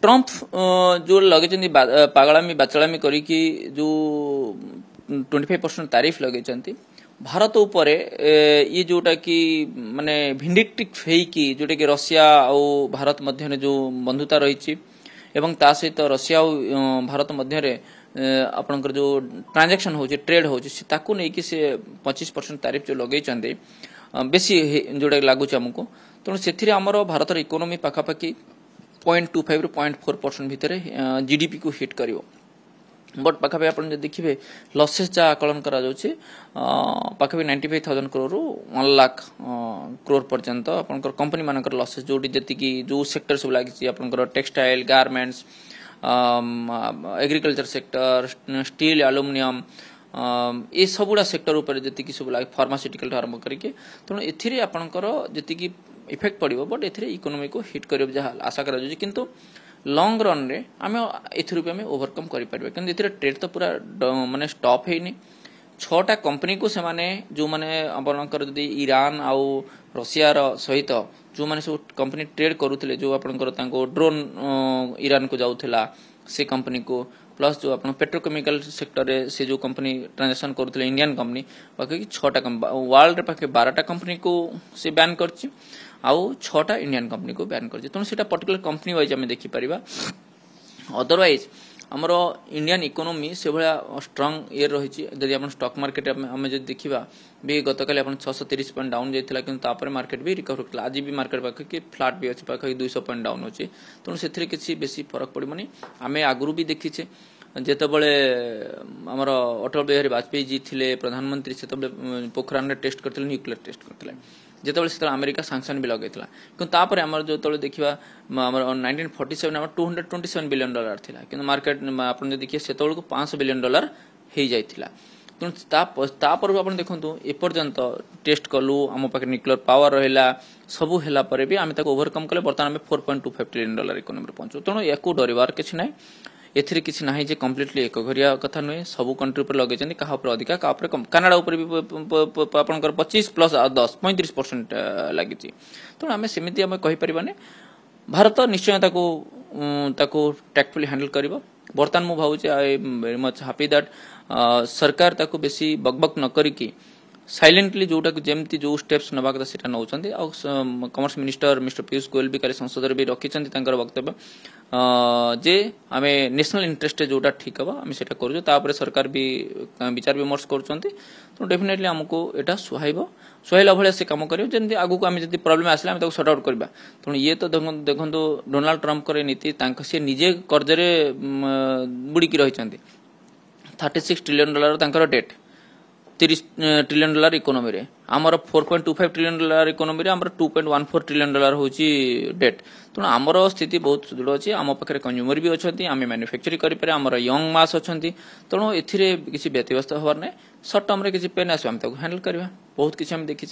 Trump जो लगे पागलामी बाचलामी करी जो 25% तारीफ लगे भारत उपर ये जोटा कि माने भिंडिक्टिक फेकी जोटा कि रशिया और भारत मध्य जो बंधुता रही एवं ता सहित रशिया और भारत मध्य आपनकर जो ट्रांजैक्शन हो ट्रेड हो ताकू नहीं कि से 25% तारीफ जो लगे बेसी जोटा लगुच आमको तेणु से आमर भारत इकोनोमी पाखापाखि 0.25 ରୁ 0.4% भितर जीडीपी को हिट करिवो बट पाखापाखि आप देखिए लसेस जहाँ आकलन करा पाखापाखि 95,000 करोड़ रु 1 लाख करोड़ पर्यंत आपनकर कंपनी मानकर लसेस जोटी जति जो सेक्टर सब लगी आपनकर textile garments agriculture sector steel aluminium ये सबुड़ा सेक्टर उपर जी सब लगे फार्मास्यूटिकल आरंभ करके तेणु एथिरे आपनकर जी इफेक्ट पड़ो बट ए इकोनोमी को हिट कर जहाँ आशा कर लंग रन रे आम एम ओवरकम कर ट्रेड तो पूरा माने स्टॉप है 6टा कंपनी को सेमाने जो माने आपनकर जदि ईरान आउ रशिया सहित जो माने सब कंपनी ट्रेड करुले जो आपनकर ड्रोन ईरान को जाऊला से कंपनी को प्लस जो आप पेट्रोकेमिकल सेक्टर रे से जो कंपनी ट्रांजेक्शन करुले इंडियन कंपनी बाकी 6टा वर्ल्ड पाखे 12टा कंपनी को से बैन कर आउ 6टा इंडियन कंपनी को बैन कर तेणु से पर्टिकुलर कंपनी वाइज आम देखिपर अदरवाइज आमर इंडियन इकोनोमी से भाया स्ट्रंग ये रही जदि आप स्टॉक मार्केट आम जो देखा भी गतकाली 630 पॉइंट डाउन जाता कि मार्केट भी रिकवर कर आज भी मार्केट पाखे फ्लाट भी अच्छे पाखे 200 पॉइंट डाउन अच्छे तेणु से किसी बेसी फरक पड़ोनी आम आगु भी देखीचे जितेबले आमर अटल बिहारी वाजपेयी जी थे प्रधानमंत्री से पोखरान टेस्ट करते न्यूक्लियर टेस्ट करते जितेबाला से अमेरिका सांक्शन भी लगे कि आमर जो देखा 1947 आम $227 बिलियन था कि मार्केट आप देखिए से $500 बिलियन हो जाता तेणु तापर आप देखो एपर्यंत टेस्ट कलु आम पाखे न्यूक्लियर पावर रहा सबू है भी आम ओवरकम कले बर्तमान आम $4.25 ट्रिलियन इकोनोमी पहुंचू तेणु या डरबार किसी ना एथिरे किसी ना जे कम्प्लीटली एक घरिया कथा नुहे सब कंट्री पर लगे क्या अधिका क्या कम कानाडा भी आपंकर 25 प्लस 10 35% लगी तेणु आम सेमती आम कहीपर भारत निश्चय टैक्टफुली हैंडल कर बर्तमान मुझे भावुचे I am very much happy that सरकार ताको बेसी बकबक न करिकी साइलेंटली जोटा जमती जो स्टेप्स नवा कथा सेटा नौचंती commerce minister mister Piyush Goyal भी काली संसद भी रखिछंती तांकर वक्तव्य जे आमे नेशनल इंटरेस्ट जोटा ठीक हबा आमे सेटा करू तापर सरकार भी विचार विमर्श करूछंती तो डेफिनेटली हमको एटा सुहाइला भले से काम करियो जेंती आगु को आमे जदी प्रॉब्लम आसला आमे ताको सॉर्ट आउट करबा तो ये तो देखंतु डोनाल्ड ट्रम्प करे नीति तांक से निजे कर्जरे बुडी की रहिछंती $36 ट्रिलियन तांकर डेट $30 ट्रिलियन इकोनोमी रे आमर $4.25 ट्रिलियन इकोनोमी रे आमर $2.14 ट्रिलियन होची डेट तेणु आमर स्थिति बहुत सुदृढ़ अच्छी आम पाखे कंज्यूमर भी अच्छा आम मैन्युफैक्चरिंग करें आमर यंग मास अच्छा तेणु ए किसी व्यतिव्यस्त हबार ना सर्ट टर्म किसी पेन आस हैंडल करवा बहुत किसी देखी।